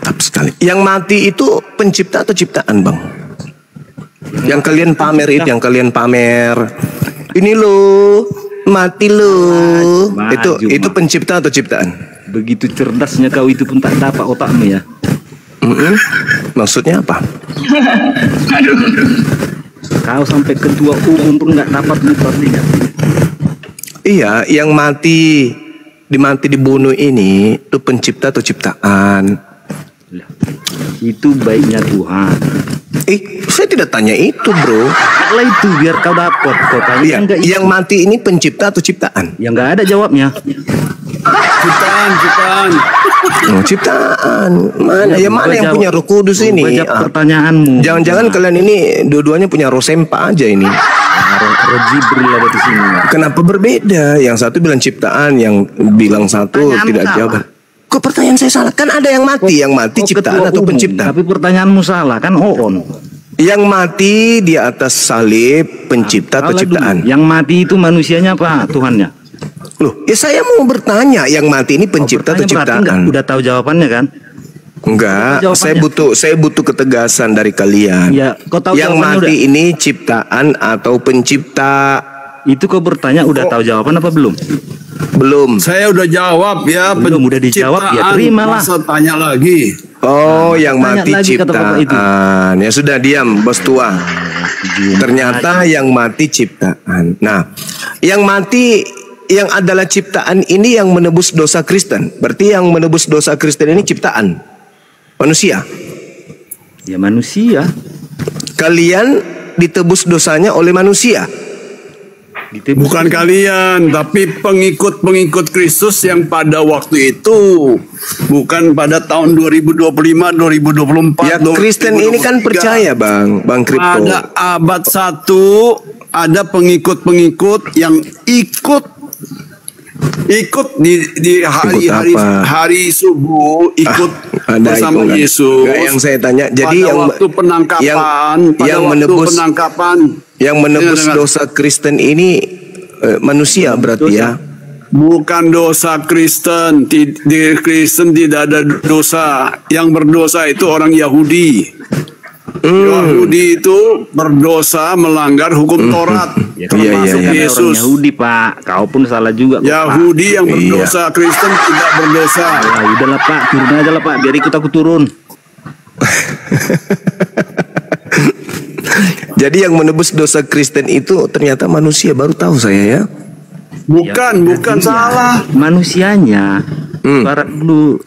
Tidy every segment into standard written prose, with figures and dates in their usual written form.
Mantap sekali. Yang mati itu pencipta atau ciptaan, Bang? Yang kalian pamer itu, yang kalian pamer. Ini loh, mati loh. Itu pencipta atau ciptaan? Begitu cerdasnya kau itu pun tak dapat otakmu ya. Maksudnya apa? Kau sampai ketua umum pun nggak dapat mengertinya. Iya, yang mati dibunuh ini itu pencipta atau ciptaan? Itu baiknya Tuhan. Saya tidak tanya itu, bro. Kalau itu biar kau dapat. Kau tanya yang mati ini pencipta atau ciptaan? Yang nggak ada jawabnya. Ciptaan. Oh, ciptaan. Mana? Ya mana yang punya Roh Kudus ini? Pertanyaanmu. Jangan-jangan kalian ini dua-duanya punya Roh Sempa aja ini. Roh Jibril ada di sini. Kenapa berbeda? Yang satu bilang ciptaan, yang bilang satu tidak jawab. Kok pertanyaan saya salah? Kan ada yang mati ciptaan atau pencipta. Tapi pertanyaanmu salah, kan Oon. Yang mati di atas salib pencipta atau ciptaan? Yang mati itu manusianya apa? Tuhannya. Loh, ya saya mau bertanya, yang mati ini pencipta atau ciptaan? Udah tahu jawabannya kan? Enggak, saya butuh ketegasan dari kalian. Ya, kau tahu yang mati ini ciptaan atau pencipta? Itu kau bertanya udah tahu jawaban apa belum? Belum. Saya udah jawab ya. Belum, udah dijawab ya terimalah. Masa tanya lagi. Oh, yang mati ciptaan. Ya sudah, diam, bos tua. Ternyata yang mati ciptaan. Nah, yang mati yang adalah ciptaan ini yang menebus dosa Kristen. Berarti yang menebus dosa Kristen ini ciptaan manusia. Ya manusia. Kalian ditebus dosanya oleh manusia. Bukan kalian, tapi pengikut-pengikut Kristus yang pada waktu itu, bukan pada tahun 2025, 2024. Ya, Kristen ini kan percaya, Bang Kripto. Pada abad 1 ada pengikut-pengikut yang ikut di hari subuh ikut bersama Yesus. Yang saya tanya, jadi waktu penangkapan, yang menebus dosa Kristen ini manusia berarti ya? Bukan dosa Kristen. Di Kristen tidak ada dosa. Yang berdosa itu orang Yahudi. Yahudi itu berdosa melanggar hukum Taurat. Termasuk Yesus. Orang Yahudi, Pak. Kau pun salah juga. Yahudi yang berdosa, Kristen tidak berdosa. Ya udahlah Pak, turun aja lah Pak, biar ikut aku turun. Jadi yang menebus dosa Kristen itu ternyata manusia, baru tahu saya ya. Bukan salah. Manusianya.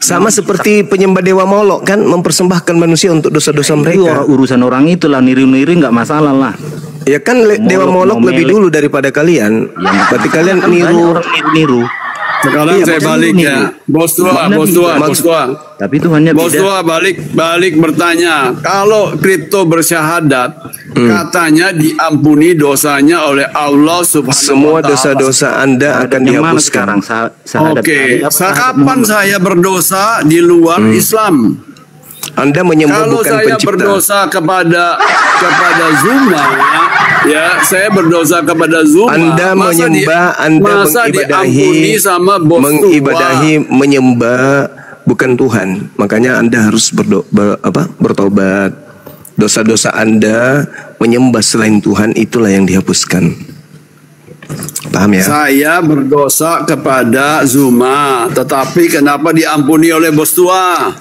Sama seperti penyembah dewa Molok kan, mempersembahkan manusia untuk dosa-dosa mereka. Urusan orang itulah, niru-niru nggak masalah lah. Ya kan dewa Molok lebih dulu daripada kalian. Ya, berarti kalian niru. Sekarang saya balik ya, bos tua. Tapi Tuhannya bos tua balik bertanya, kalau Kripto bersyahadat, katanya diampuni dosanya oleh Allah Subhanahu wa Ta'ala. Semua dosa-dosa Anda akan dihapuskan. Oke, kapan saya berdosa di luar Islam? Anda menyembah kalau bukan saya pencipta. Berdosa kepada Zuma, ya saya berdosa kepada Zuma. Anda menyembah, Anda mengibadahi, menyembah bukan Tuhan. Makanya Anda harus bertobat. Dosa-dosa Anda menyembah selain Tuhan, itulah yang dihapuskan. Paham ya? Saya berdosa kepada Zuma, tetapi kenapa diampuni oleh bos tua?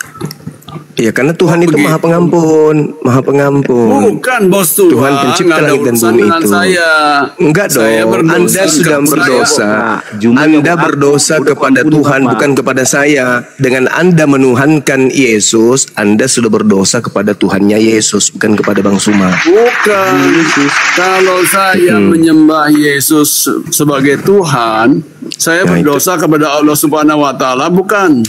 Ya karena Tuhan itu Maha Pengampun, Maha Pengampun. Bukan bos tua. Tuhan pencipta langit dan bumi itu. Enggak dong. Anda sudah berdosa. Anda berdosa kepada Tuhan, bukan kepada saya. Dengan Anda menuhankan Yesus, Anda sudah berdosa kepada Tuhannya Yesus, bukan kepada Bang Suma. Bukan. Kalau saya menyembah Yesus sebagai Tuhan, saya berdosa kepada Allah Subhanahu wa Ta'ala, bukan?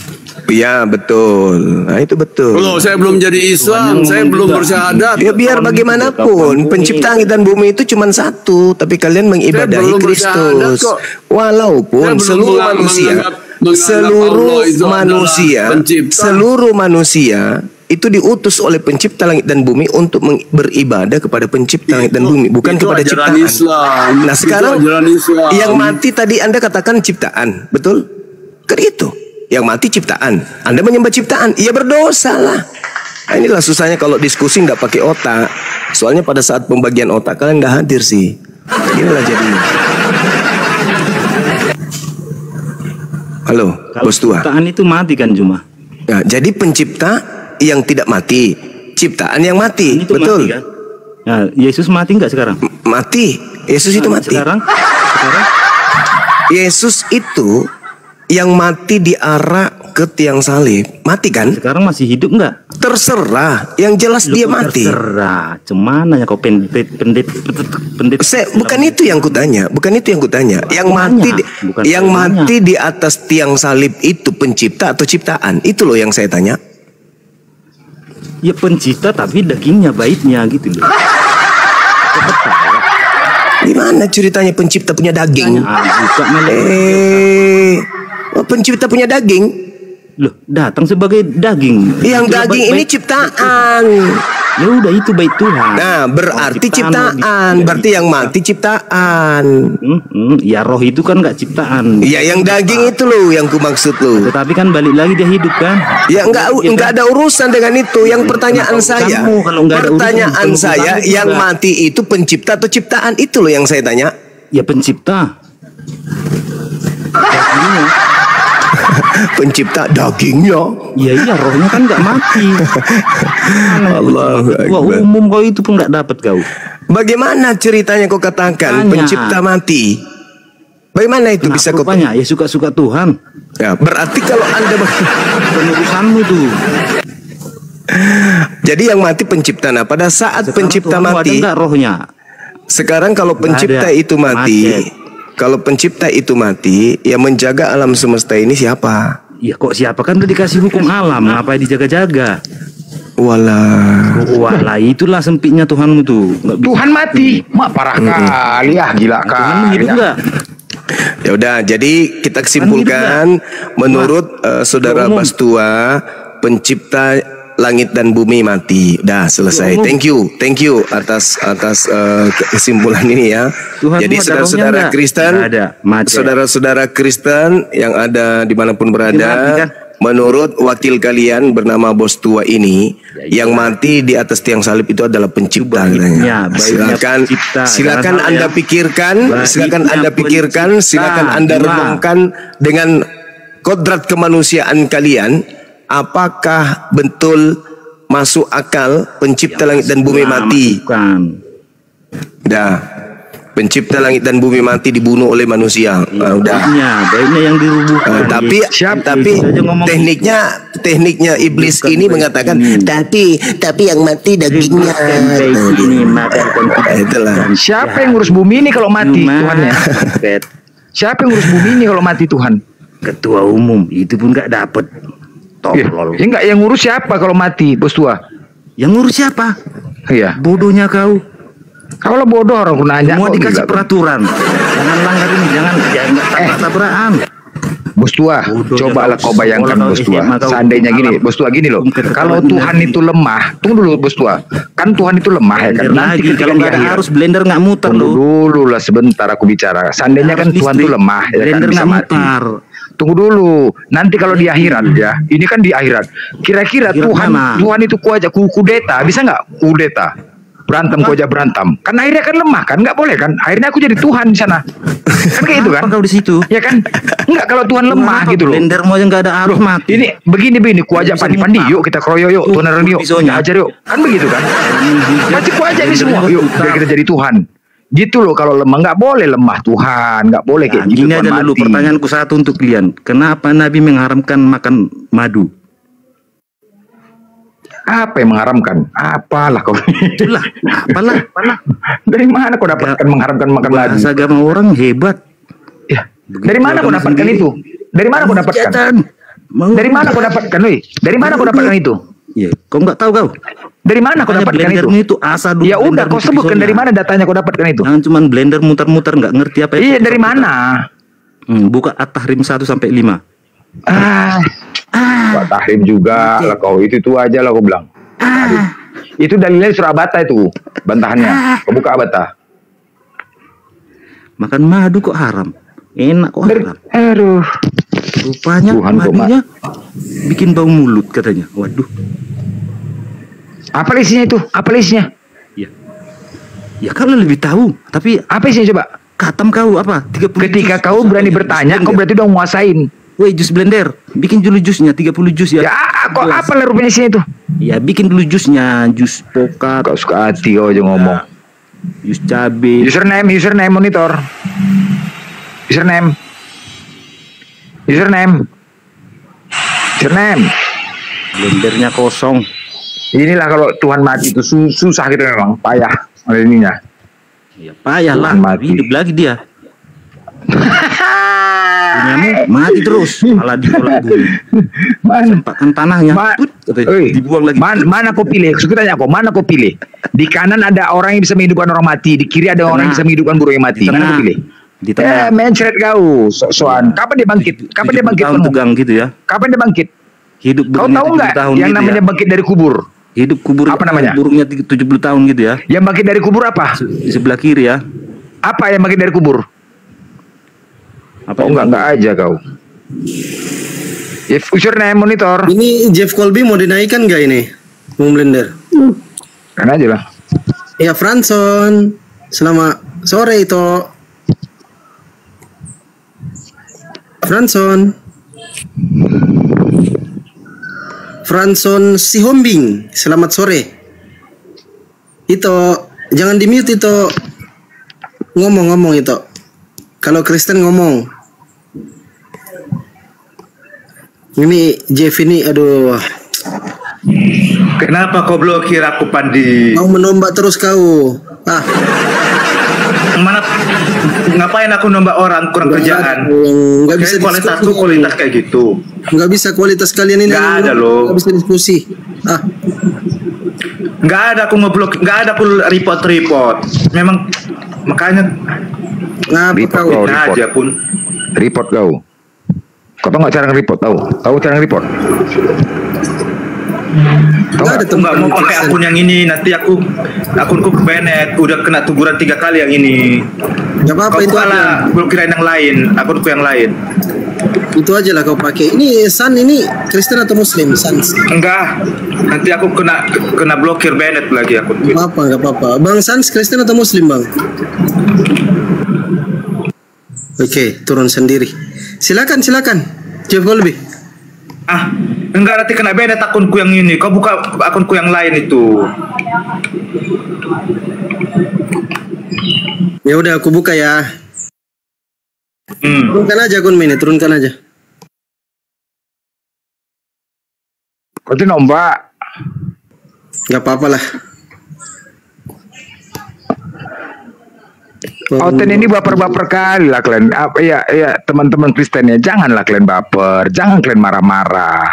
Iya betul. Nah itu betul. Kalau saya belum jadi Islam, saya belum bersyahadat. Ya biar bagaimanapun, pencipta langit dan bumi itu cuma satu, tapi kalian mengibadahi Kristus. Walaupun seluruh manusia itu diutus oleh pencipta langit dan bumi untuk beribadah kepada pencipta langit dan bumi, bukan kepada ciptaan. Islam. Nah sekarang yang mati tadi Anda katakan ciptaan, betul? Kan itu. yang mati ciptaan. Anda menyembah ciptaan, ya berdosa lah. Nah, inilah susahnya kalau diskusi nggak pakai otak. Soalnya pada saat pembagian otak kalian nggak hadir sih. Inilah jadinya. Halo, bos tua. Ciptaan itu mati kan cuma. Nah, jadi pencipta yang tidak mati, ciptaan yang mati, Itu betul? mati, kan? Nah, Yesus mati nggak sekarang? Mati. Yesus itu mati. Sekarang Yesus itu yang mati diarak ke tiang salib, mati kan? sekarang masih hidup nggak? Terserah, yang jelas dia mati. Terserah. Cemana ya kau pendeta? Bukan itu yang kutanya, bukan itu yang kutanya. Yang mati, Bukan yang tanya. mati di atas tiang salib itu pencipta atau ciptaan? Itu loh yang saya tanya. Ya pencipta tapi dagingnya baiknya gitu loh. Gimana ceritanya pencipta punya daging? Buka malah. Pencipta punya daging? Loh, datang sebagai daging. Yang Itu daging ini baik- ciptaan. Ya udah itu baik Tuhan. Nah, berarti Ciptaan ciptaan. lebih- Berarti yang mati ciptaan. Ya roh itu kan nggak ciptaan. Ya yang daging itu loh yang ku maksud lo. Tetapi kan balik lagi dia hidup kan. Ya enggak ada urusan dengan itu. Yang pertanyaan Kenapa saya, kamu kalau nggak ada urusan, pertanyaan bukan saya urusanmu yang juga. mati itu pencipta atau ciptaan? Itu loh yang saya tanya. Ya pencipta. Dagingnya. Pencipta dagingnya. Ya iya rohnya kan nggak mati. Allahu Wah, Akbar. umum kau itu pun nggak dapat kau. Bagaimana ceritanya kau katakan Tanya. pencipta mati? Bagaimana itu bisa kau? Rupanya ya suka-suka Tuhan. Ya, berarti kalau Anda Penurusanmu tuh. jadi yang mati pencipta. Nah, pada saat Sekarang pencipta Tuhan mati, ada nggak rohnya? sekarang kalau Nggak pencipta ada. itu mati, Macet. kalau pencipta itu mati, yang menjaga alam semesta ini siapa? Ya kok siapa kan udah dikasih hukum alam, ngapain dijaga-jaga? Walah. Walah itulah sempitnya Tuhanmu tuh. Nggak bisa. Tuhan mati, mak parah kali ya, gila Tuhanmu kali. hidup ya. nggak? Ya udah, jadi kita kesimpulkan menurut saudara umum. Bastua, pencipta langit dan bumi mati. Dah selesai. umum. Thank you atas kesimpulan ini ya. Tuhan Jadi ada saudara-saudara rohnya nggak? Kristen, Nggak ada, macet. saudara-saudara Kristen yang ada dimanapun Mati berada, kan? menurut wakil kalian bernama Bos Tua ini, Ya, yang mati di atas tiang salib itu adalah pencipta. Baiknya katanya. Silakan, pencipta. silakan Jangan Anda salah ya. pikirkan, silakan Baiknya Anda pikirkan, pencipta. silakan Anda Cuma. renungkan dengan kodrat kemanusiaan kalian, apakah betul masuk akal pencipta langit dan bumi mati? Bukan. Dah. Pencipta langit dan bumi mati dibunuh oleh manusia. Udah. Baiknya yang dirubuhkan. Tapi Yesus aja ngomong tekniknya iblis Bukan ini baik mengatakan ini. tapi yang mati dagingnya. Bukan baik ini, maka Itulah. Siapa yang ngurus bumi ini kalau mati Tuhannya? Siapa yang ngurus bumi ini kalau mati Tuhan? Ketua umum itu pun nggak dapet. Tolol. Ya enggak, yang ngurus siapa kalau mati, Bos Tua? Yang ngurus siapa? Iya. Bodohnya kau. Kalau bodoh orang aku nanya Semua kok dikasih gila. peraturan. Jangan langgar ini, jangan tabrak-tabrakan. Bos Tua, Bodoh, cobalah ya, kau bayangkan sekolah Bos kau Tua. SMA kau Seandainya gini, alam. Bos Tua gini loh. Hukum Kalau ketataran Tuhan dinasti. itu lemah, tunggu dulu Bos Tua. Kan Tuhan itu lemah ya kan. Blender Nanti lagi ketika kalau di nggak ada akhirat. arus blender nggak muter Tunggu loh. dulu lah sebentar aku bicara. Seandainya kan Harus Tuhan listrik. itu lemah ya kan Blender bisa nggak mati. mutar. Tunggu dulu. Nanti kalau di akhirat ya. Ini kan di akhirat. Kira-kira Akhirat Tuhan mana? Tuhan itu kuaja kudeta, bisa nggak kudeta? Berantem kau aja berantem. Kan akhirnya kan lemah kan, nggak boleh kan? Akhirnya aku jadi Tuhan di sana. Kan kayak gitu kan? Apa kau di situ? Ya kan? Enggak kalau Tuhan lemah Kenapa gitu loh. Blender mau yang nggak ada arus Loh, mati. ini begini ku ajak Bisa pandi-pandi mutar. yuk kita keroyok yuk, Tuh, tuneran yuk, pisaunya. kita ajar yuk. Kan begitu kan? Pasti ku ajak ini semua yuk biar kita jadi Tuhan. Gitu loh kalau lemah, nggak boleh lemah Tuhan, nggak boleh kayak Nah, gitu. gini Tuhan aja dulu mati. pertanyaanku satu untuk kalian. Kenapa Nabi mengharamkan makan madu? Apa yang mengharamkan? Apalah kau? Itulah, apalah. Dari mana kau dapatkan mengharamkan makan madu? Bahasa agama orang hebat. Ya. Begitu Dari mana kau agama dapatkan sendiri. itu? Dari mana kau dapatkan? Hujatan. Dari mana kau dapatkan, woi? Dari mana kau dapatkan itu? Ya, kau nggak tahu kau. Dari mana kau Makanya dapatkan itu? blendermu itu asa dulu. Ya udah, blender kau itu sebutkan pisaunya. dari mana datanya kau dapatkan itu? Jangan cuman blender muter-muter nggak ngerti apa itu. Iya, dari mana? Buka At-Tahrim 1 sampai 5. Pak Tahrim juga lah kau itu aja lah kau bilang. Itu dalilnya surah Bata itu bantahannya. Kau buka Bata. Makan madu kok haram. Enak kok Dari, haram. aduh, Rupanya Tuhan kok, matinya bikin bau mulut katanya. Waduh. Apa isinya itu? Apa isinya? Ya. Ya kau lebih tahu. Tapi Apa isinya coba? katam kau apa? 30 Ketika jus. kau berani Jus bertanya, kau blender. berarti udah nguasain. Woi, jus blender. Bikin dulu jusnya 30 jus ya. Ya, kok apa lah rupanya isinya itu? Ya bikin dulu jusnya, jus pokat, Kau suka hati kau aja ngomong. jus cabe. Username monitor. Username. Blendernya kosong. Inilah kalau Tuhan mati itu susah gitu memang, payah ada ininya. Ya payah lah, Tuhan mati. hidup lagi dia. Punyamu mati terus, malah ditolak bumi. Sempatkan tanahnya, put, katanya, dibuang lagi. Mana kau pilih? Suka tanya kau, mana kau pilih? Di kanan ada orang yang bisa menghidupkan orang mati, di kiri ada orang yang bisa menghidupkan burung yang mati. Di Mana tengah. kau pilih? Di tengah. Mencret kau, soan. Kapan dia bangkit? Kapan dia 70 bangkit? tahun penuh? tegang gitu ya. Kapan dia bangkit? Hidup Kau burungnya tahu 70 nggak tahun yang gitu namanya ya. bangkit dari kubur? Hidup kubur Apa namanya? burungnya 70 tahun gitu ya. Yang bangkit dari kubur apa? Di sebelah kiri ya. Apa yang bangkit dari kubur? Apa Oh enggak aja kau. Username monitor. Ini Jeff Colby mau dinaikkan nggak ini? Bung Blender. Kan aja lah. Ya Franson. Selamat sore itu. Franson Sihombing. Selamat sore. Itu jangan di mute itu. Ngomong itu. Kalau Kristen ngomong. Ini Jeff ini aduh. Kenapa kau blokir aku, Pandi? Mau menombak terus kau. Ah, Mana ngapain aku nombak orang kurang kerjaan? nggak bisa Kualitasku diskusi. kualitas kayak gitu. Nggak bisa kualitas kalian ini. Nggak ada loh. Nggak bisa diskusi. Ah, Nggak ada aku ngeblok, nggak ada aku report. Memang makanya ngapa Report kau? kau. nah report. aja pun. Report kau. Kau tahu nggak cara nge-report? Tahu cara nge-report? Nggak ada Aku nggak mau pakai Kristen. akun yang ini. Nanti akunku kebanet. Udah kena teguran 3 kali yang ini. Nggak apa-apa Kau itu aja. kalah blokirin yang lain. Akunku yang lain. Itu aja lah kau pakai. Ini San ini Kristen atau Muslim? San. Enggak. Nanti aku kena blokir banet lagi aku. Nggak apa-apa. Bang Sans Kristen atau Muslim bang? Oke, turun sendiri. Silakan. Jeff Colby. Ah, enggak, nanti kena beda akunku yang ini. Kau buka akunku yang lain itu. Ya udah aku buka ya. Turunkan aja akun ini, turunkan aja. Kau tuh nombak. Nggak apa-apa lah. Oten ini baper-baper kali lah kalian. Ya teman-teman Kristen ya, janganlah kalian baper, jangan kalian marah-marah.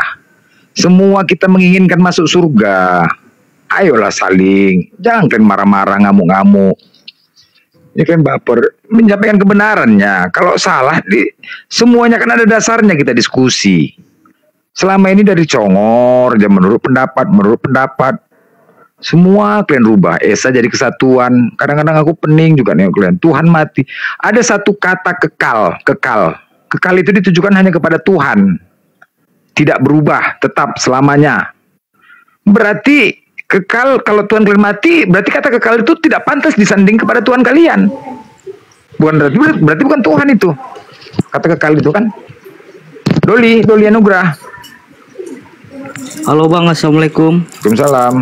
Semua kita menginginkan masuk surga. Ayolah saling, jangan kalian marah-marah, ngamuk-ngamuk. Ini kalian baper, menyampaikan kebenarannya. Kalau salah, semuanya kan ada dasarnya kita diskusi. Selama ini dari congor, aja menurut pendapat. Semua kalian rubah. Esa jadi kesatuan. Kadang-kadang aku pening juga nih kalian. Tuhan mati. Ada satu kata kekal. Kekal itu ditujukan hanya kepada Tuhan. Tidak berubah, tetap selamanya. Berarti kekal, kalau Tuhan kalian mati, berarti kata kekal itu tidak pantas disanding kepada Tuhan kalian. Berarti bukan Tuhan itu. Kata kekal itu kan. Doli Anugrah. Halo bang, assalamualaikum. Waalaikumsalam.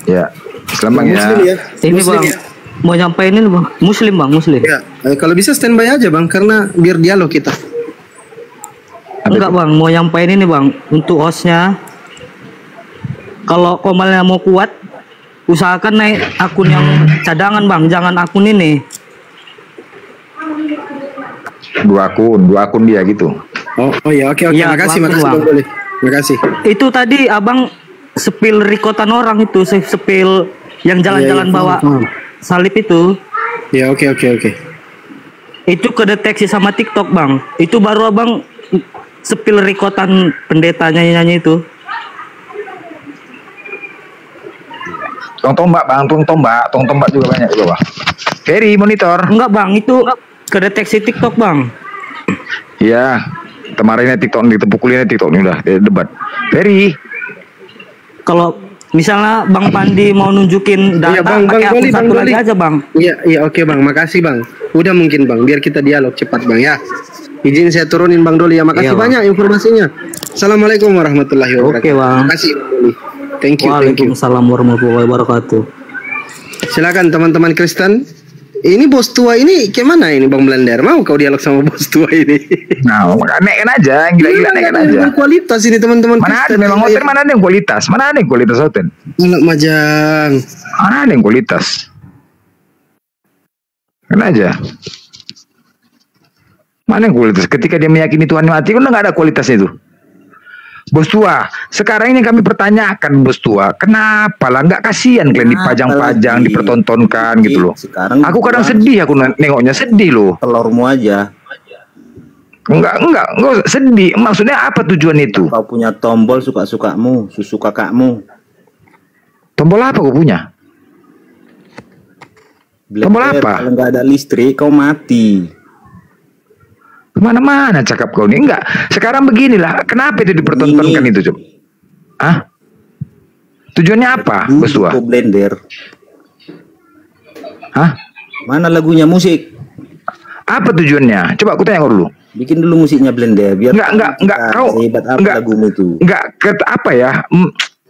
Ya, selamat ya. Muslim ya. Ini Muslim bang, ya. mau nyampein ini bang, Muslim. Ya, kalau bisa standby aja bang, karena biar dialog kita. Enggak bang, mau nyampein ini bang, untuk hostnya. Kalau komalnya mau kuat, usahakan naik akun yang cadangan bang, jangan akun ini. Dua akun dia gitu. Oh ya, oke. Ya, Makasih langsung, bang. Bang. Boleh. Makasih. Itu tadi abang sepil rekotan orang itu, sepil yang jalan-jalan Iya, iya, bawa paham. salib itu. Ya, oke. Itu kedeteksi sama TikTok bang. Itu baru abang sepil rekotan pendeta nyanyi itu. Tong tombak bang, tong tombak juga banyak di bawah. Ferry monitor. Enggak bang, itu kedeteksi TikTok bang. Iya. Temarahinnya TikTok nih, tepukulinnya TikTok nih udah debat. Ferry. Kalau misalnya Bang Pandi mau nunjukin data, pakai akun satu lagi aja Bang. Iya oke Bang, makasih Bang. Udah mungkin Bang, biar kita dialog cepat Bang ya. Izin saya turunin Bang Doli ya, makasih banyak informasinya. Assalamualaikum warahmatullahi wabarakatuh. Oke Bang. Makasih Bang Doli. Thank you. Waalaikumsalam warahmatullahi wabarakatuh. Silakan teman-teman Kristen. Ini bos tua ini gimana ini Bang Blender? Mau kau dialog sama bos tua ini? Nah, naikin aja, gila-gila naikin aja. Kualitas ini teman-teman. Mana ada memang hotel, mana ada yang kualitas? Mana ada yang kualitas hotel? Anak majang. Mana ada yang kualitas? Kan aja. Mana yang kualitas? Ketika dia meyakini Tuhan mati, kan nggak ada kualitasnya itu. Bos tua, sekarang ini kami pertanyakan bos tua, kenapa lah nggak kasihan kalian dipajang-pajang, dipertontonkan gitu loh. Sekarang aku kadang sedih, aku nengoknya sedih loh. Telurmu aja. Enggak sedih. Maksudnya apa tujuan itu? Kau punya tombol suka-sukamu, susu kakakmu. Tombol apa kau punya? Tombol apa? Kalau nggak ada listrik, kau mati. Kemana-mana cakap kau nih. Enggak. Sekarang beginilah. Kenapa itu dipertontonkan itu, Coba? Hah? Tujuannya apa, Bos Tua? Blender. Hah? Mana lagunya musik? Apa tujuannya? Coba aku tanya dulu. Bikin dulu musiknya Blender biar enggak kau sehebat apa lagumu itu. Enggak apa ya?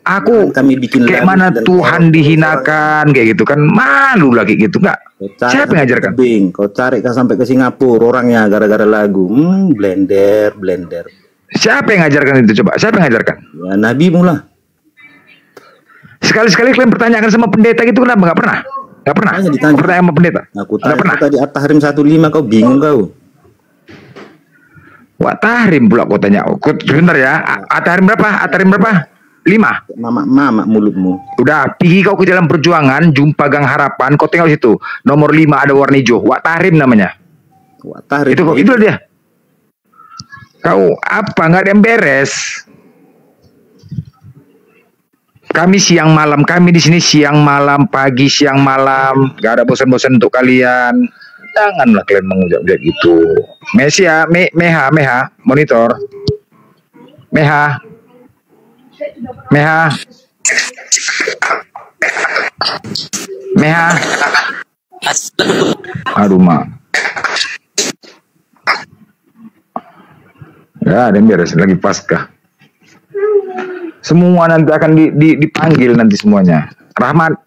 Aku kami bikin kayak mana Tuhan dihinakan kayak gitu kan, malu lagi gitu. Enggak. Siapa yang ngajarkan? Kau cari sampai ke Singapura orangnya gara-gara lagu. Blender. Siapa yang ngajarkan itu coba? Siapa yang ngajarkan? Ya Nabi mula. Sekali-sekali kalian pertanyakan sama pendeta gitu, kenapa nggak pernah? Nggak pernah. Pertanyaan sama pendeta. Aku tanya pernah. Tadi At-Tahrim 15 kau bingung kau. Wah, Tahrim pula kau tanya. Sebentar ya. At-Tahrim berapa? At-Tahrim berapa? 5. Mama mulutmu. Udah, pergi kau ke Jalan Perjuangan, jumpa Gang Harapan, kau tengok situ. Nomor 5 ada warna hijau. Wak Tahrim namanya. Wak Tahrim. Itu dia. Kau apa? Nggak ada yang beres. Kami siang malam, kami di sini siang malam, pagi siang malam, gak ada bosan-bosan untuk kalian. Janganlah kalian mengucap gitu. Mesia, Meha, monitor. Meha. Aduh, Ma. Ya, ada yang beres lagi Paskah. Semua nanti akan dipanggil nanti semuanya. Rahmat.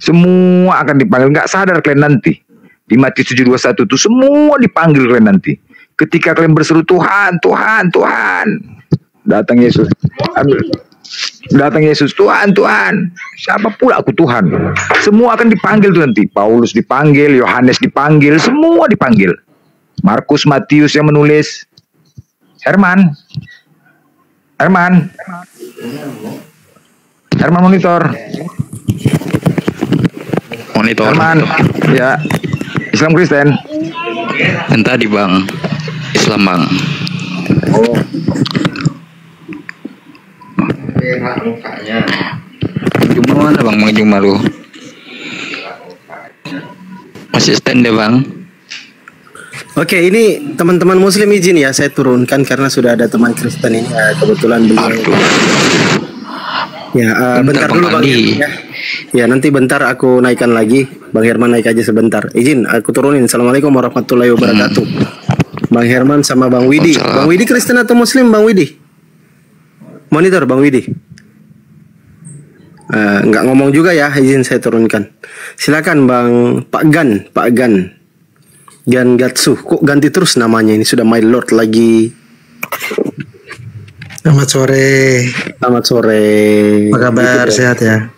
Semua akan dipanggil. Nggak sadar kalian nanti. Di Matius 7:21 itu semua dipanggil kalian nanti. Ketika kalian berseru Tuhan. Datang Yesus. Tuhan. Siapa pula aku Tuhan? Semua akan dipanggil tuh nanti. Paulus dipanggil, Yohanes dipanggil, semua dipanggil. Markus, Matius yang menulis. Herman monitor. Herman, ya. Islam Kristen. Entah di Bang. Islam Bang. Oh. Jumlah mana Bang? Mau jumlah lu? Masih stand deh Bang. Oke, ini teman-teman Muslim izin ya saya turunkan karena sudah ada teman Kristen ini kebetulan beliau. Ya, bentar dulu Bang. Ya, nanti bentar aku naikkan lagi. Bang Herman naik aja sebentar. Izin aku turunin. Assalamualaikum warahmatullahi wabarakatuh. Bang Herman sama Bang Widi. Bang Widi Kristen atau Muslim Bang Widi? Monitor Bang Widi. Nggak ngomong juga ya, izin saya turunkan. Silakan Bang Pak Gan. Gan Gatsu, kok ganti terus namanya ini, sudah My Lord lagi. Selamat sore. Apa kabar? Sehat ya?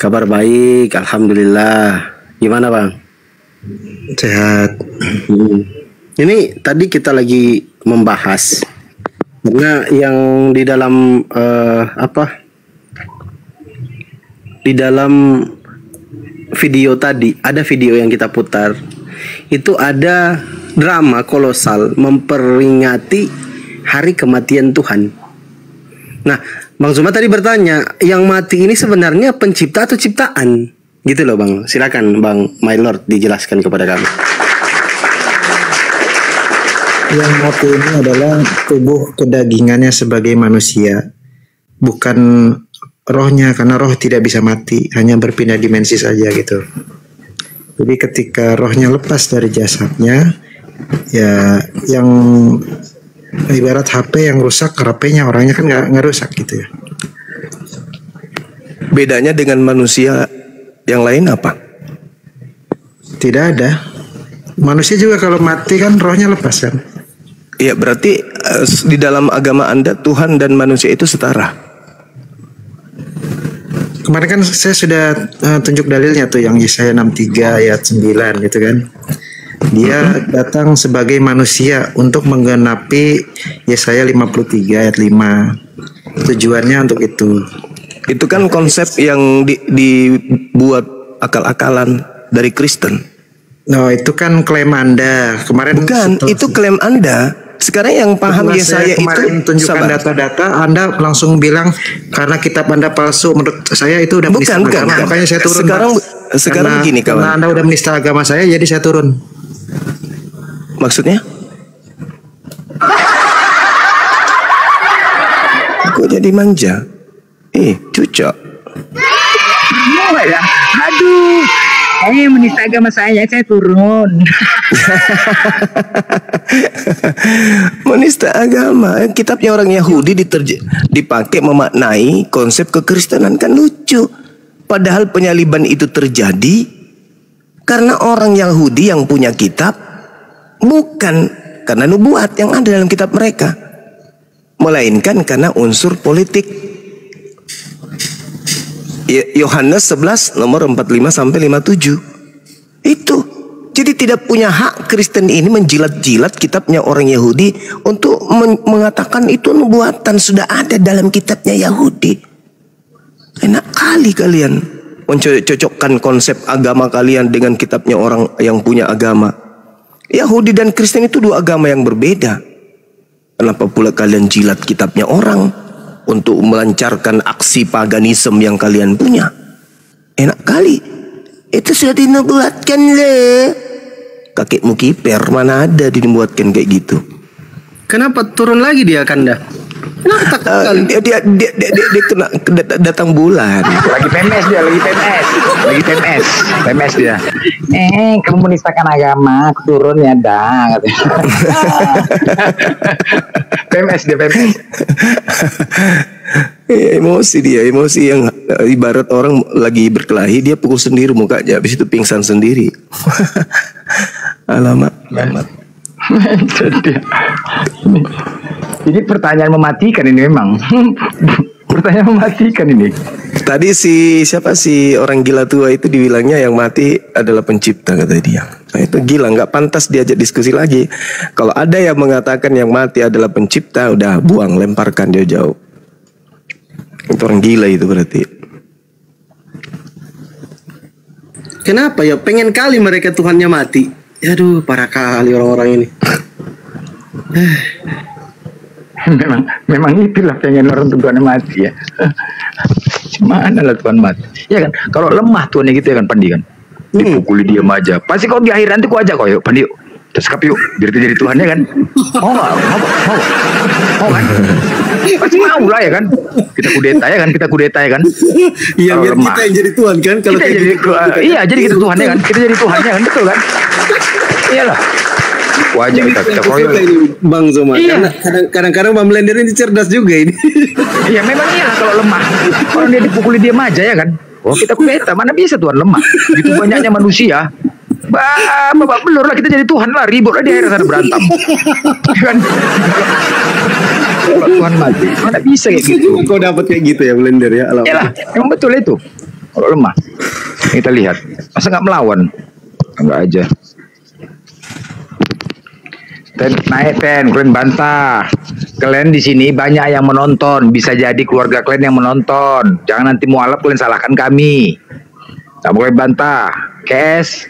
Kabar baik, alhamdulillah. Gimana Bang? Sehat. Ini tadi kita lagi membahas karena yang di dalam di dalam video tadi ada video yang kita putar. Itu ada drama kolosal memperingati hari kematian Tuhan. Nah, Bang Zuma tadi bertanya, yang mati ini sebenarnya pencipta atau ciptaan? Gitu loh Bang. Silakan Bang My Lord dijelaskan kepada kami. yang mati ini adalah tubuh kedagingannya sebagai manusia, bukan rohnya, karena roh tidak bisa mati, hanya berpindah dimensi saja gitu. Jadi ketika rohnya lepas dari jasadnya, ya yang ibarat HP yang rusak, HP-nya orangnya kan nggak rusak gitu ya. Bedanya dengan manusia yang lain apa? Tidak ada. Manusia juga kalau mati kan rohnya lepas kan. Iya, berarti di dalam agama Anda Tuhan dan manusia itu setara. Kemarin kan saya sudah tunjuk dalilnya tuh yang Yesaya 63 ayat 9 gitu kan. Dia datang sebagai manusia untuk menggenapi Yesaya 53 ayat 5. Tujuannya untuk itu. Itu kan konsep yang dibuat akal-akalan dari Kristen. No, itu kan klaim Anda. Kemarin bukan, itu klaim Anda. Sekarang yang paham Yesaya itu tunjukkan data-data, Anda langsung bilang karena kitab Anda palsu. Menurut saya itu udah menista agama, makanya saya turun. Sekarang begini kawan. Karena Anda udah menista agama saya, jadi saya turun. Maksudnya? Kok jadi manja? Cucok. Ya. Aduh, menista agama saya turun. Menista agama, kitabnya orang Yahudi dipakai memaknai konsep kekristenan, kan lucu. Padahal penyaliban itu terjadi karena orang Yahudi yang punya kitab, bukan karena nubuat yang ada dalam kitab mereka, melainkan karena unsur politik. Yohanes 11 nomor 45 sampai 57. Itu. Jadi tidak punya hak Kristen ini menjilat-jilat kitabnya orang Yahudi untuk mengatakan itu nubuatan sudah ada dalam kitabnya Yahudi. Enak kali kalian mencocokkan konsep agama kalian dengan kitabnya orang yang punya agama. Yahudi dan Kristen itu dua agama yang berbeda. Kenapa pula kalian jilat kitabnya orang untuk melancarkan aksi paganisme yang kalian punya? Enak kali. Itu sudah dinubuatkan le. Kakekmu kiper, mana ada dinubuatkan kayak gitu. Kenapa turun lagi dia Kanda? Dia kena datang bulan. Lagi PMS dia, PMS dia. Kamu menistakan agama, aku turun ya dah. PMS. Emosi yang ibarat orang lagi berkelahi, dia pukul sendiri mukanya, habis itu pingsan sendiri. Alamak. Ini pertanyaan mematikan ini memang. Pertanyaan mematikan ini. Tadi siapa orang gila tua itu dibilangnya yang mati adalah pencipta, kata dia. Nah, itu gila, nggak pantas diajak diskusi lagi. Kalau ada yang mengatakan yang mati adalah pencipta, udah buang, lemparkan dia jauh. Itu orang gila itu berarti. Kenapa ya? Pengen kali mereka Tuhannya mati. Aduh, parah kali orang-orang ini. memang itulah pengen orang Tuhan mati ya. Mana lah Tuhan mati? Ya kan, kalau lemah Tuhan gitu ya kan, Pandi kan. Dipukuli diam aja. Pasti kau di akhir nanti ku ajak kau, yuk Pandi yuk. Terskap yuk, biar jadi Tuhannya kan. Mau kan? Pasti mau lah ya kan. Kita kudeta ya kan. Iya, biar lemah, kita yang jadi Tuhan kan. Kalau kita jadi iya, jadi kita Tuhannya kan. Kita jadi Tuhannya kan, betul kan? Iyalah. Wajah kita koyol Bang Zoma. Iya. Karena kadang-kadang Bang Blender ini cerdas juga ini. Iya, memang iyalah kalau lemah. Orang dia dipukuli diam aja ya kan. Oh, kita kudeta, mana bisa Tuhan lemah. Begitu banyaknya manusia. Babak belur lah, kita jadi Tuhan lah, ribut lah di akhir sana berantem. Kan? Tuhan mati, mana bisa kayak gitu. Kau dapat kayak gitu ya Blender ya? Yalah, emang betul itu. Kalau lemah, kita lihat. Masa nggak melawan? Enggak aja. Naik kalian bantah. Kalian di sini banyak yang menonton, bisa jadi keluarga kalian yang menonton. Jangan nanti mualaf kalian salahkan kami. Nggak boleh bantah. KS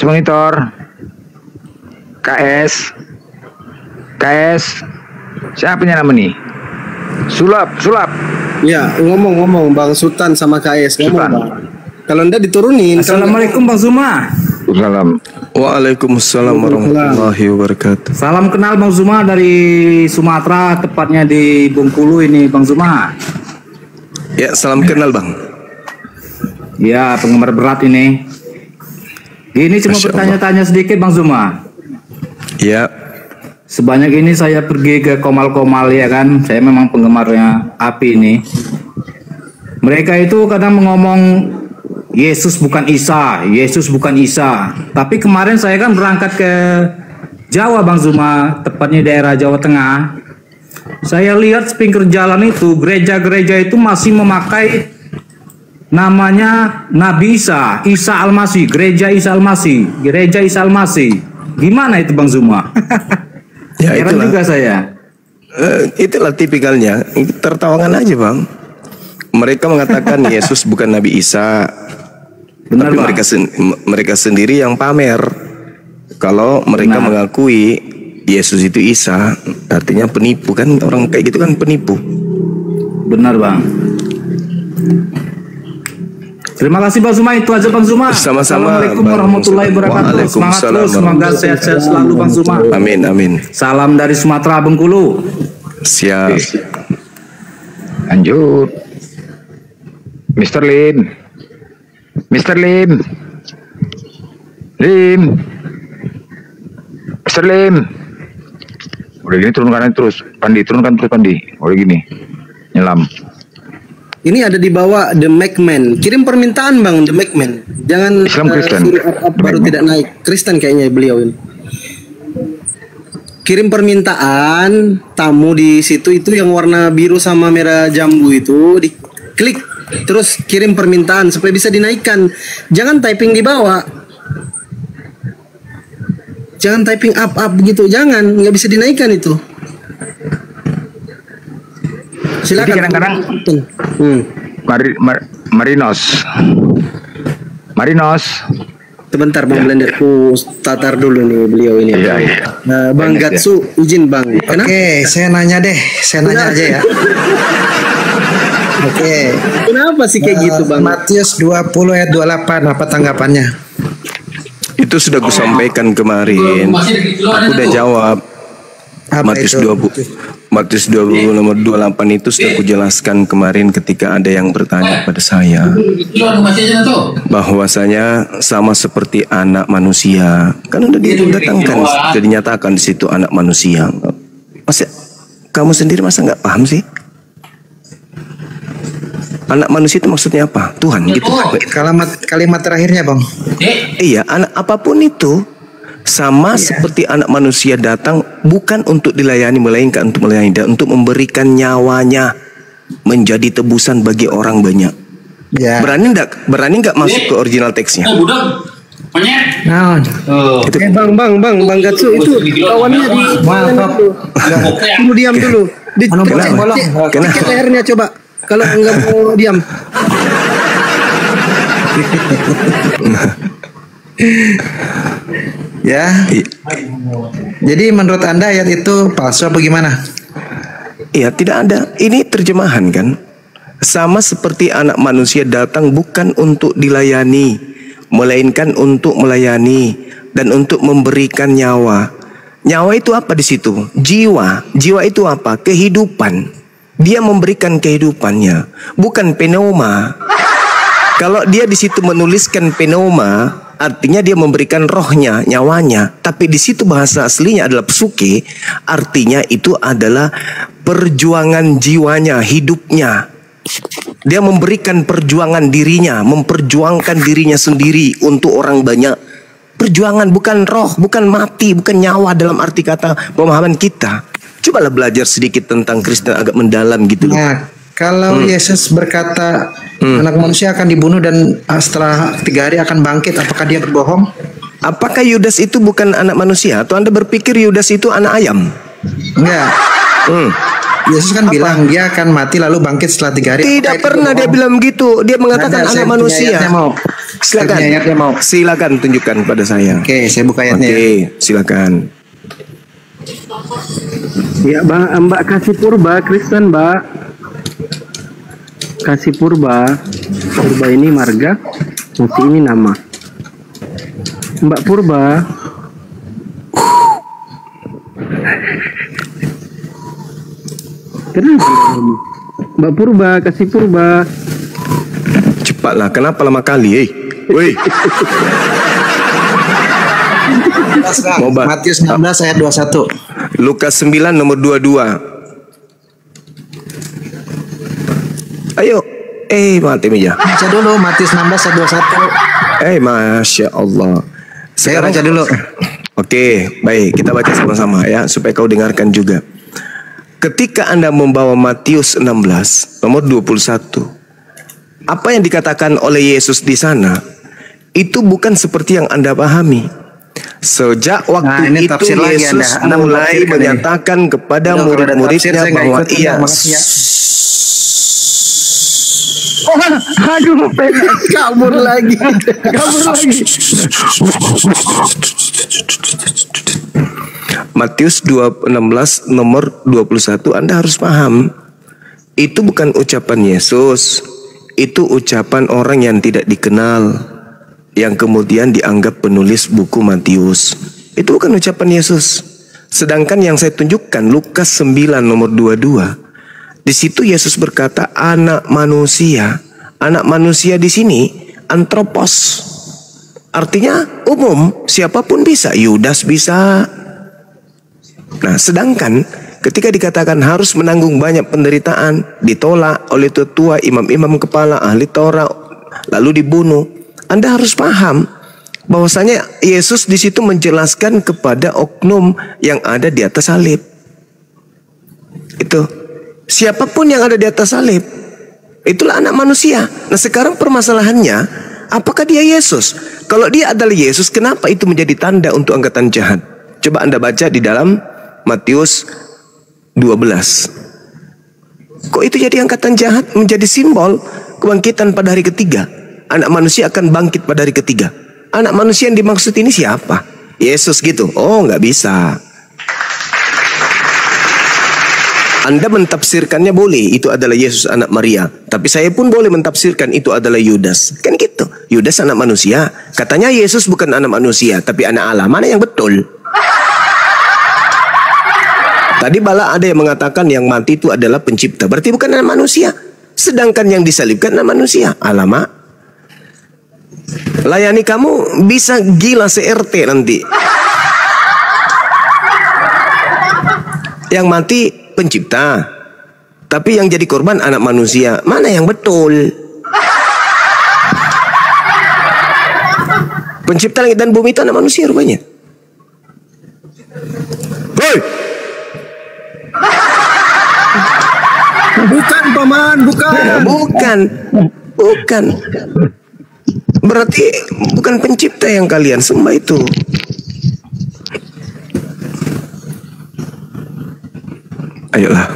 monitor. KS. Siapa nama nih? Sulap. Ya, ngomong Bang Sultan sama KS ngomong, Bang. Kalau Anda diturunin. Assalamualaikum Bang Zuma. Waalaikumsalam. Waalaikumsalam warahmatullahi wabarakatuh. Salam kenal Bang Zuma dari Sumatera, tepatnya di Bengkulu ini Bang Zuma. Ya, salam kenal Bang. Ya, penggemar berat ini. Ini cuma bertanya-tanya sedikit Bang Zuma. Ya. Sebanyak ini saya pergi ke Komal-Komal ya kan. Saya memang penggemarnya Api ini. Mereka itu kadang ngomong Yesus bukan Isa, Yesus bukan Isa. Tapi kemarin saya kan berangkat ke Jawa Bang Zuma, tepatnya daerah Jawa Tengah. Saya lihat sepinggir jalan itu, gereja-gereja itu masih memakai namanya Nabi Isa, Isa Al-Masih, gereja Isa Al-Masih, gereja Isa Al-Masih. Gimana itu Bang Zuma? Ya, heran juga saya. Itulah tipikalnya, tertawakan aja Bang. Mereka mengatakan Yesus bukan Nabi Isa. Benar, tapi mereka sendiri yang pamer. Kalau mereka mengakui Yesus itu Isa, artinya penipu kan, orang kayak gitu kan penipu. Benar Bang. Terima kasih Bang Zuma, itu aja Bang Zuma. Sama-sama. Assalamualaikum warahmatullahi wabarakatuh. Semangat terus, semoga sehat-sehat selalu Bang Zuma. Amin, amin. Salam dari Sumatera, Bengkulu. Siap. Lanjut. Mr. Lim. Mr. Lim. Lim. Mr. Lim. Udah gini turunkan terus. Pandi, turunkan terus Pandi. Udah gini. Nyelam. Ini ada di bawah The McMahon. Kirim permintaan Bang The McMahon. Jangan Islam Kristen. suruh up baru tidak naik. Kristen kayaknya beliau ini. Kirim permintaan tamu di situ itu yang warna biru sama merah jambu itu, diklik terus kirim permintaan supaya bisa dinaikkan. Jangan typing di bawah. Jangan typing up gitu. Jangan, nggak bisa dinaikkan itu. Silakan. Jadi kadang-kadang Marinos. Sebentar Bang Blender, aku tatar dulu nih beliau ini. Iya. Bang Gatsu, izin Bang. Oke, saya nanya deh. Saya nanya aja ya. Oke. Kenapa sih kayak gitu Bang? Matius 20 ayat 28, apa tanggapannya? Itu sudah aku sampaikan kemarin. Aku udah jawab. Matius 20 nomor 28 itu sudah aku jelaskan kemarin ketika ada yang bertanya pada saya bahwasanya sama seperti anak manusia. Kan udah didatangkan, sudah dinyatakan di situ anak manusia. Masa kamu sendiri masa nggak paham sih? Anak manusia itu maksudnya apa? Tuhan gitu. Kalimat terakhirnya Bang. Iya, anak apapun itu sama seperti anak manusia datang bukan untuk dilayani melainkan untuk melayani dan untuk memberikan nyawanya menjadi tebusan bagi orang banyak. Ya. Berani nggak masuk ke original teksnya? Itu Bang Gatsu itu kawannya di mana itu? Tunggu diam dulu. Dicek lehernya coba. Kalau enggak mau diam. Ya. Jadi menurut Anda ayat itu palsu apa gimana? Iya, tidak ada. Ini terjemahan kan. Sama seperti anak manusia datang bukan untuk dilayani, melainkan untuk melayani dan untuk memberikan nyawa. Nyawa itu apa di situ? Jiwa. Jiwa itu apa? Kehidupan. Dia memberikan kehidupannya, bukan pneuma. Kalau dia di situ menuliskan pneuma, artinya dia memberikan rohnya, nyawanya. Tapi di situ bahasa aslinya adalah psuke, artinya itu adalah perjuangan jiwanya, hidupnya. Dia memberikan perjuangan dirinya, memperjuangkan dirinya sendiri untuk orang banyak. Perjuangan bukan roh, bukan mati, bukan nyawa dalam arti kata pemahaman kita. Cobalah belajar sedikit tentang Kristen agak mendalam gitu loh. Nah, kalau Yesus berkata anak manusia akan dibunuh dan setelah 3 hari akan bangkit, apakah dia berbohong? Apakah Yudas itu bukan anak manusia? Atau Anda berpikir Yudas itu anak ayam? Enggak. Yesus kan bilang dia akan mati lalu bangkit setelah 3 hari. Tidak pernah dia bilang begitu. Dia mengatakan anak manusia. Silakan tunjukkan pada saya. Oke, saya buka ayatnya. Oke, silakan. Ya Mbak Kasih Purba Kristen Mbak. Kasih Purba ini marga, Musi ini nama. Mbak Purba. Kenapa? Mbak Purba, kasih Purba. Cepatlah, kenapa lama kali, Woi. Matius 16 ayat 21. Lukas 9 nomor 22. Ayo, mati meja. Baca dulu Matius 16 ayat 21. Masya Allah. Saya baca dulu. Oke, baik, kita baca sama-sama ya, supaya kau dengarkan juga. Ketika Anda membawa Matius 16 nomor 21, apa yang dikatakan oleh Yesus di sana itu bukan seperti yang Anda pahami. Sejak waktu itu Yesus mulai menyatakan kepada murid-muridnya bahwa ia Aduh, kabur lagi. Matius 16 nomor 21 Anda harus paham. Itu bukan ucapan Yesus. Itu ucapan orang yang tidak dikenal, yang kemudian dianggap penulis buku Matius. Itu bukan ucapan Yesus. Sedangkan yang saya tunjukkan Lukas 9 nomor 22. Di situ Yesus berkata anak manusia. Anak manusia di sini antropos. Artinya umum, siapapun bisa. Yudas bisa. Nah, sedangkan ketika dikatakan harus menanggung banyak penderitaan, ditolak oleh tetua, imam-imam kepala, ahli Taurat, lalu dibunuh, Anda harus paham bahwasanya Yesus di situ menjelaskan kepada oknum yang ada di atas salib. Itu siapapun yang ada di atas salib, itulah anak manusia. Nah, sekarang permasalahannya, apakah dia Yesus? Kalau dia adalah Yesus, kenapa itu menjadi tanda untuk angkatan jahat? Coba Anda baca di dalam Matius 12. Kok itu jadi angkatan jahat, menjadi simbol kebangkitan pada hari ketiga? Anak manusia akan bangkit pada hari ketiga. Anak manusia yang dimaksud ini siapa? Yesus gitu? Oh, nggak bisa. Anda mentafsirkannya boleh, itu adalah Yesus anak Maria. Tapi saya pun boleh mentafsirkan itu adalah Yudas. Kan gitu. Yudas anak manusia. Katanya Yesus bukan anak manusia, tapi anak Allah. Mana yang betul? Tadi bala ada yang mengatakan yang mati itu adalah pencipta. Berarti bukan anak manusia. Sedangkan yang disalibkan anak manusia. Alamak. Layani kamu bisa gila se-RT nanti. Yang mati pencipta, tapi yang jadi korban anak manusia. Mana yang betul? Pencipta langit dan bumi itu anak manusia rupanya. Hoi! Bukan paman, bukan. Berarti bukan pencipta yang kalian sembah itu. Ayolah,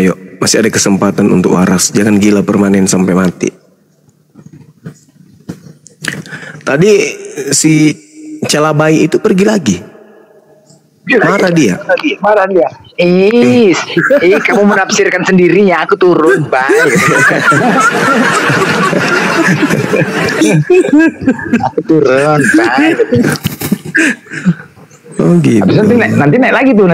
ayo, masih ada kesempatan untuk waras. Jangan gila permanen sampai mati. Tadi si Celabai itu pergi lagi. Marah dia. Kamu menafsirkan sendirinya, aku turun, baik. Aku turun, baik. Oh gitu. Habis nanti naik lagi tuh.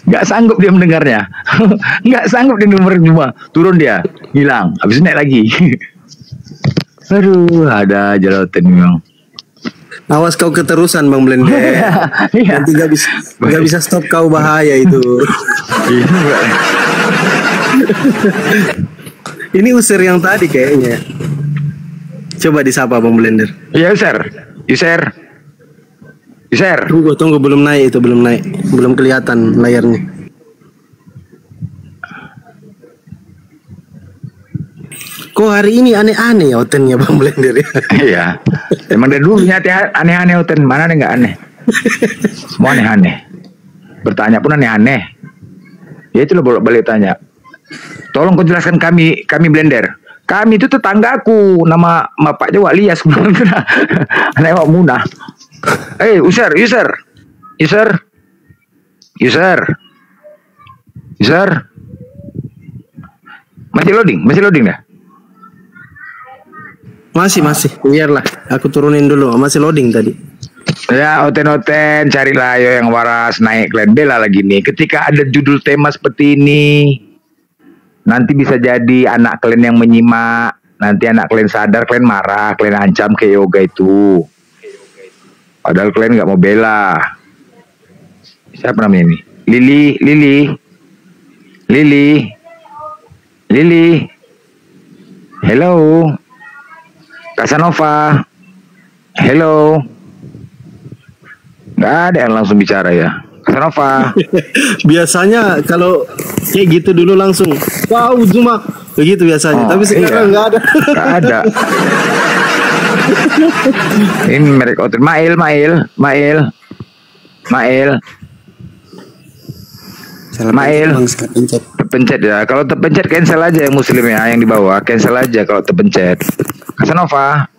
Nggak sanggup dia mendengarnya. Nggak sanggup dia nomor cuma turun dia, hilang. Habis naik lagi. Aduh, ada aja lautan memang. Awas kau keterusan Bang Blender. Nanti gak bisa stop kau, bahaya itu. Ini usir yang tadi kayaknya. Coba disapa Bang Blender. Iya, user. Tunggu, belum naik, belum kelihatan layarnya. Kok hari ini aneh-aneh ya otennya Bang Blender ya? Iya. Emang dari dulu nyata aneh-aneh oten, mana nih nggak aneh? Semua aneh-aneh. Bertanya pun aneh-aneh. Ya itu lo bolak-balik tanya. Tolong kau jelaskan kami Blender. Kami itu tetanggaku, nama Pak Jawa Lias. Anak Pak Munah. User. Masih loading dah. Masih. Biarlah, aku turunin dulu. Masih loading tadi. Ya, Oten, carilah ayo yang waras, naik kalian bela lagi nih. Ketika ada judul tema seperti ini, nanti bisa jadi anak kalian yang menyimak. Nanti anak kalian sadar, kalian marah, kalian ancam ke yoga itu. Padahal kalian nggak mau bela. Siapa namanya ini? Lili. Hello. Casanova. Hello. Nggak ada yang langsung bicara ya. Casanova. Biasanya kalau kayak gitu dulu langsung, wow Zuma, begitu biasanya. Tapi sekarang nggak ada. Nggak ada. Ini merek Oten. Mail. Terpencet ya. Kalau terpencet cancel aja yang muslim ya, yang di bawah cancel aja kalau terpencet. Casanova.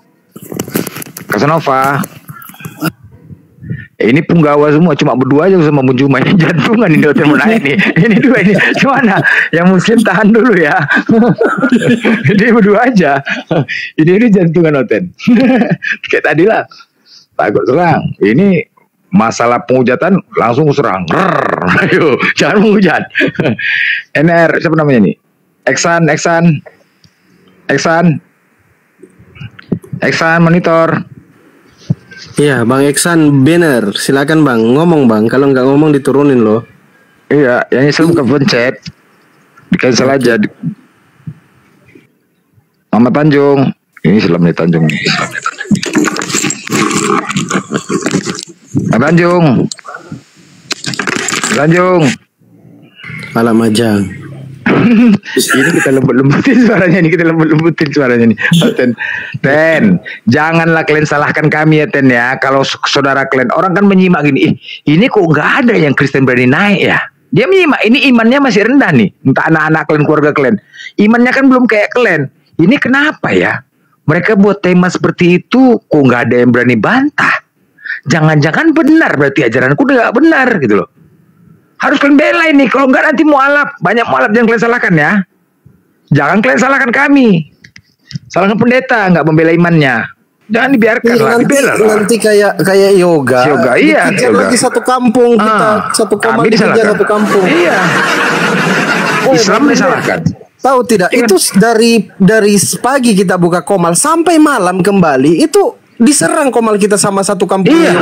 Ini punggawa semua, cuma berdua aja sama Munjuma. Ini jantungan ini Oten mau naik nih. Ini dua ini. Gimana? Yang muslim tahan dulu ya. Ini berdua aja. Ini jantungan Oten. Kayak tadi lah. Takut serang. Ini masalah penghujatan langsung serang. Ayo, jangan menghujat. NR siapa namanya nih? Eksan monitor. Iya, Bang Eksan banner. Silakan Bang, ngomong Bang. Kalau nggak ngomong diturunin loh. Iya, yang Islam bukan pencet. Di-cancel aja. Mama Tanjung. Ini Islam nih Tanjung. Tanjung. Malam Majang. Ini kita lembut-lembutin suaranya nih. Ten, janganlah kalian salahkan kami ya Ten ya. Kalau saudara kalian, orang kan menyimak gini, ini kok nggak ada yang Kristen berani naik ya. Dia menyimak, ini imannya masih rendah nih. Entah anak-anak kalian, keluarga kalian, imannya kan belum kayak kalian. Ini kenapa ya? Mereka buat tema seperti itu, kok nggak ada yang berani bantah? Jangan-jangan benar berarti ajaranku udah nggak benar gitu loh. Harus kalian bela ini, kalau enggak nanti mualaf. Banyak mualaf yang kalian salahkan ya. Jangan kalian salahkan kami. Salahkan pendeta, enggak membela imannya. Jangan dibiarkan lah, dibela lah. Nanti kayak yoga. Iya, yoga. Lagi satu kampung kita, satu kami disalahkan. Satu kampung. Iya. Islam disalahkan. Tahu tidak? Itu dari pagi kita buka komal sampai malam kembali itu diserang komal kita sama satu kampung. Iya.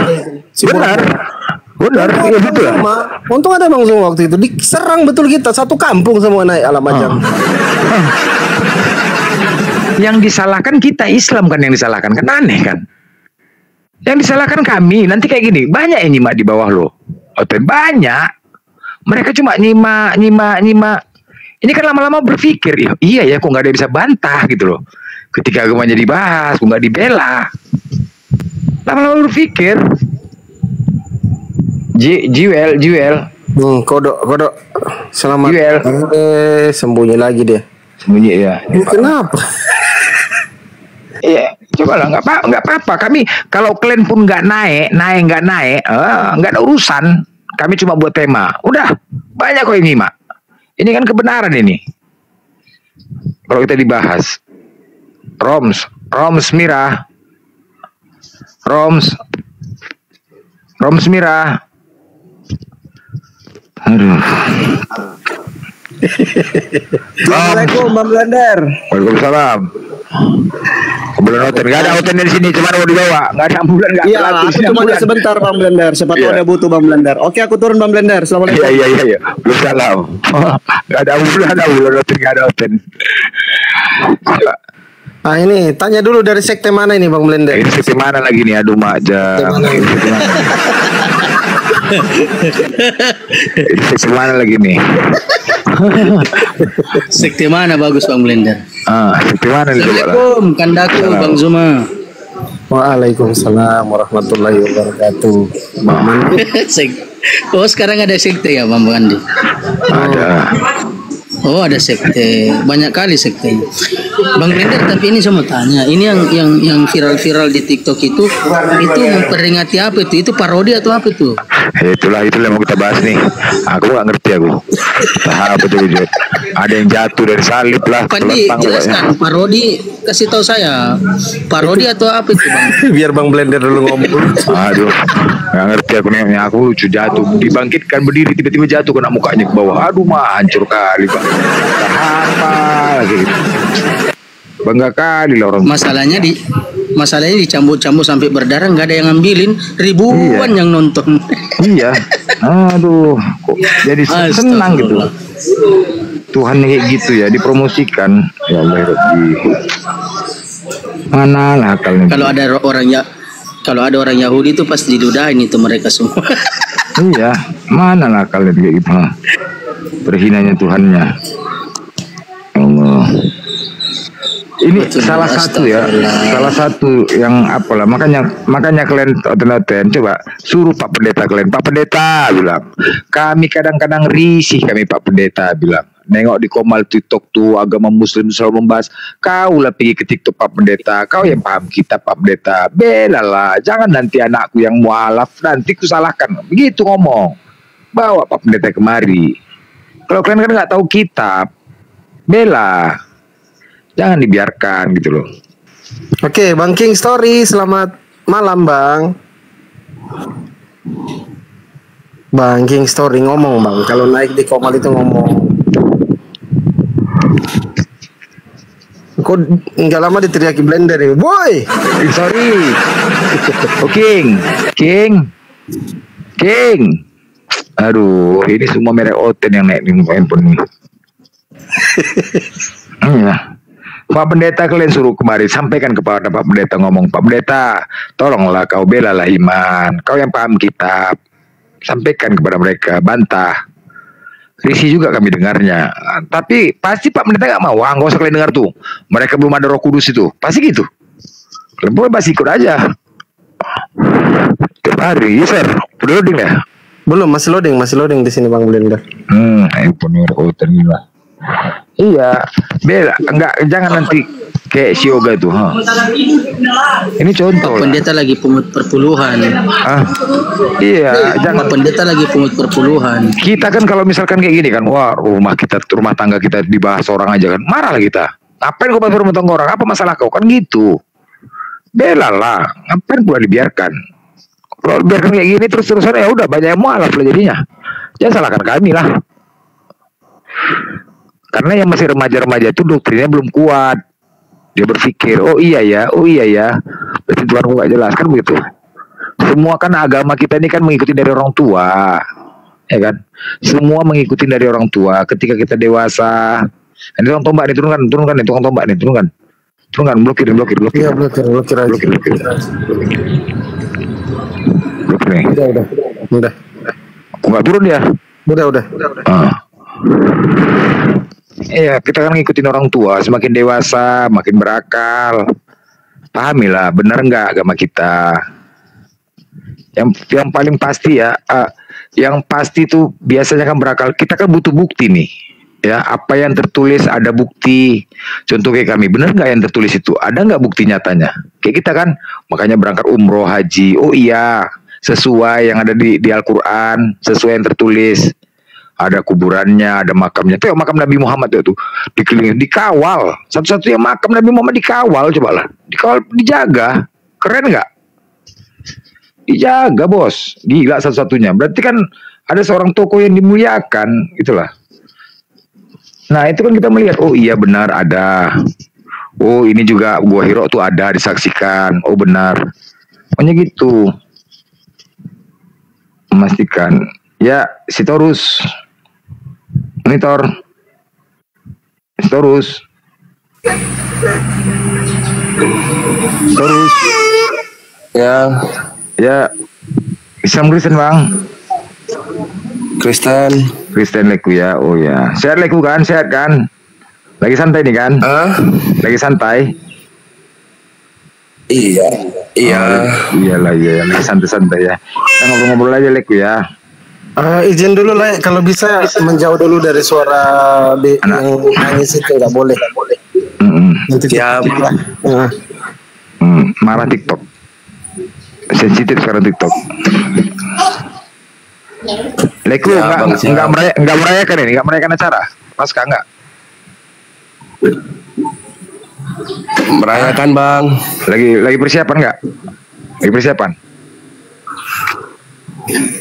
Benar, iya betul. Untung ada Bang Zuma waktu itu diserang betul kita satu kampung semua naik alam Majang. Yang disalahkan kita Islam kan yang disalahkan, kan aneh kan? Yang disalahkan kami. Nanti kayak gini, banyak yang nyimak di bawah lo. Banyak. Mereka cuma nyimak. Ini kan lama-lama berpikir, iya ya kok nggak ada yang bisa bantah gitu loh. Ketika agamanya dibahas, kok nggak dibela. Lama-lama berpikir. Juel. Kodok. Selamat. Juel. Sembunyi lagi dia. Sembunyi ya. Kenapa? Iya, cobalah nggak apa-apa. Kami kalau kalian pun nggak naik, nggak ada urusan. Kami cuma buat tema. Udah banyak kok yang nyimak. Ini kan kebenaran ini. Kalau kita dibahas, Roms Mira. Aduh. Assalamualaikum Bang Blender. Waalaikumsalam. Ambulan Oten, nggak ada Oten di sini, cuma mau dibawa, nggak ada ambulan, nggak. Iya, aku cuma sebentar Bang Blender. Siapa tahu ada butuh Bang Blender. Oke, aku turun Bang Blender. Assalamualaikum. Iya. Waalaikumsalam. Nggak ada ambulan Oten, nggak ada Oten. Ah ini tanya dulu dari sekte mana ini Bang Blender? Ini sekte mana lagi nih? Aduh Majang. Ini sekte mana lagi nih? Sekte mana bagus Bang Blender? Sekte mana nih? Assalamualaikum Kandaku Bang Zuma. Waalaikumsalam warahmatullahi wabarakatuh. Oh sekarang ada sekte ya Bang Andi? Ada. Oh ada sekte, banyak kali sekte. Bang Blender, tapi ini saya mau tanya, ini yang viral-viral di TikTok itu memperingati apa itu? Itu parodi atau apa itu? Itulah yang mau kita bahas nih. Aku nggak ngerti aku. Tahap betul. Ada yang jatuh dari salib lah. Pandi, jelaskan parodi, kasih tahu saya. Parodi atau apa itu, Bang? Biar Bang Blender dulu ngomong. Aduh, nggak ngerti aku nih. Aku lucu jatuh, dibangkitkan berdiri tiba-tiba jatuh kena mukanya ke bawah. Aduh mah hancur kali Bang. Apa lagi? Bangga kali lah orang. Masalahnya dicambuk-cambuk sampai berdarah, nggak ada yang ngambilin, ribuan yang nonton. Iya. Aduh, kok jadi senang gitu. Tuhan kayak gitu ya, dipromosikan. Ya Allah, Rabbi. Mana lah akalnya. Kalau ada orang Yahudi itu pasti didudain itu mereka semua. Iya, mana lah akalnya kayak gitu. Terhinanya Tuhannya. Allah. Ini salah satu ya, salah satu yang apalah, makanya kalian oten coba suruh Pak Pendeta kalian, Pak Pendeta bilang, kami kadang-kadang risih kami Pak Pendeta bilang, nengok di Komal TikTok tuh agama Muslim selalu membahas, kau lah pergi ke TikTok Pak Pendeta, kau yang paham kita Pak Pendeta, bela lah, jangan nanti anakku yang mualaf nanti ku salahkan, begitu ngomong, bawa Pak Pendeta kemari, kalau kalian kan nggak tahu kitab, bela. Jangan dibiarkan gitu loh. Oke, Bang King Story, selamat malam Bang. Bang King Story ngomong Bang, kalau naik di Komal itu ngomong. Kok nggak lama diteriaki Blender ya, boy. Sorry. King. Aduh, ini semua merek Oten yang naik di handphone nih. Iya. Pak Pendeta kalian suruh kemari, sampaikan kepada Pak Pendeta, ngomong, Pak Pendeta tolonglah kau belalah iman, kau yang paham kitab, sampaikan kepada mereka, bantah. Risih juga kami dengarnya, tapi pasti Pak Pendeta gak mau, nggak usah kalian dengar tuh, mereka belum ada Roh Kudus itu, pasti gitu. Kalian boleh masih ikut aja. Tiap hari, ya sir, udah loading ya? Belum, masih loading di sini Bang Blender. Handphone tergila. Iya, bela, jangan nanti kayak si Yoga tuh. Ini contoh. Pak Pendeta lagi pungut perpuluhan. Iya, jangan. Pak Pendeta lagi pungut perpuluhan. Kita kan kalau misalkan kayak gini kan, wah rumah tangga kita dibahas orang aja kan, marah lah kita. Ngapain kau bahas rumah tangga orang? Apa masalah kau? Kan gitu. Bela lah, ngapain pula dibiarkan? Kalau biarkan kayak gini terus-terusan ya udah banyak yang mualaf lah jadinya. Jangan salahkan kami lah. Karena yang masih remaja-remaja itu doktrinnya belum kuat. Dia berpikir, oh iya ya, berarti Tuhan nggak jelas, kan begitu. Semua kan agama kita ini kan mengikuti dari orang tua, ya kan? Semua mengikuti dari orang tua. Ketika kita dewasa, ini tolong tombak nih, turunkan nih, tolong tombak nih, turunkan, blokir. Iya, blokir aja. Blokir nih. Udah. Aku nggak turun ya? Udah. Iya, kita kan ngikutin orang tua, semakin dewasa, makin berakal. Pahamilah, benar nggak agama kita? Yang paling pasti ya, yang pasti tuh biasanya kan berakal. Kita kan butuh bukti nih, ya. Apa yang tertulis ada bukti. Contoh kayak kami, benar nggak yang tertulis itu? Ada nggak bukti nyatanya? Kayak kita kan, makanya berangkat umroh, haji. Oh iya, sesuai yang ada di Al-Quran, sesuai yang tertulis. Ada kuburannya, ada makamnya. Tuh makam Nabi Muhammad itu dikelilingi, dikawal. Satu-satunya makam Nabi Muhammad dikawal, cobalah. Dikawal, dijaga. Keren nggak? Dijaga, bos. Gila satu-satunya. Berarti kan ada seorang tokoh yang dimuliakan, itulah. Nah, itu kan kita melihat, oh iya benar ada. Oh, ini juga Gua Hiro tuh ada disaksikan. Oh, benar. Pokoknya gitu. Memastikan. Ya, Sitorus. Monitor. Sitorus. Ya. Islam Kristen Bang. Kristen leku ya. Oh ya. Sehat leku kan? Sehat kan? Lagi santai nih kan? Lagi santai. Iya. Iyalah ya. Lagi santai-santai ya. Kita ngobrol-ngobrol aja leku ya. Izin dulu lah, kalau bisa menjauh dulu dari suara yang nangis itu, nggak boleh. Nanti siap. Marah TikTok. Sensitif sekarang TikTok. Leku Ya, Bang, siap. enggak merayakan ini, enggak merayakan acara. Paskah enggak? Merayakan Bang. Lagi persiapan enggak? Lagi persiapan.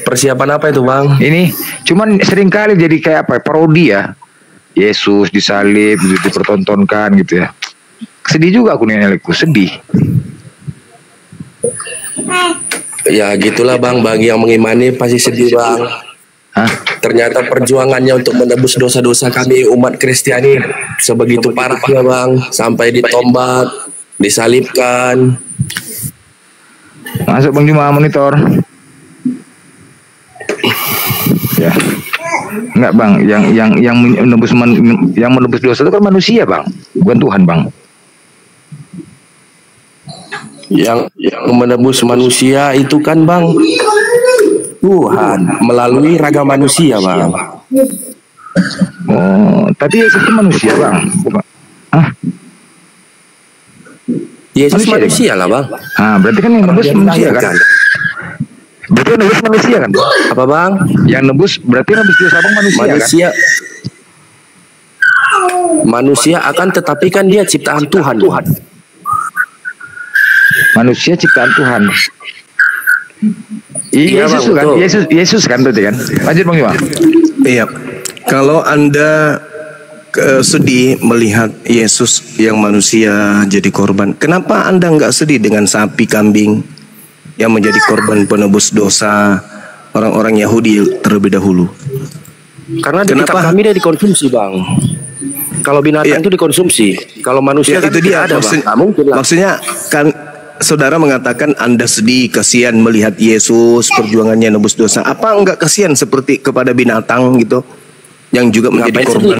Persiapan apa itu Bang? Ini cuman seringkali jadi kayak apa? Parodi ya. Yesus disalib, dipertontonkan gitu ya. Sedih juga aku nih Leku, sedih. Ya gitulah Bang, bagi yang mengimani pasti sedih Bang. Hah? Ternyata perjuangannya untuk menebus dosa-dosa kami umat Kristiani sebegitu parahnya Bang, sampai ditombak, disalibkan. Masuk Bang Juma monitor. Ya. Enggak Bang, yang menebus dosa itu kan manusia Bang, bukan Tuhan Bang. Yang menebus manusia itu kan Bang Tuhan melalui ragam manusia Bang. Oh, tapi Yesus itu manusia Bang, bukan? Hah? Yesus manusia lah Bang. Ah, berarti kan yang nebus manusia kan? Berarti yang nebus manusia kan? Apa Bang? Yang nebus berarti nebus dosa Bang manusia kan? Manusia akan, tetapi kan dia ciptaan Tuhan. Manusia ciptaan Tuhan. Iya, Yesus Bang, kan? betul. Yesus kan berarti kan? Lanjut Bang Iwan. Iya. Kalau Anda sedih melihat Yesus yang manusia jadi korban, kenapa Anda nggak sedih dengan sapi kambing yang menjadi korban penebus dosa orang-orang Yahudi terlebih dahulu? Karena di kitab kami dia dikonsumsi Bang. Kalau binatang itu dikonsumsi, kalau manusia kan itu dia tidak ada Bang. Mungkin lah. Maksudnya kan saudara mengatakan Anda sedih, kasihan melihat Yesus perjuangannya nebus dosa. Apa enggak kasihan seperti kepada binatang gitu yang juga menjadi Ngapain korban?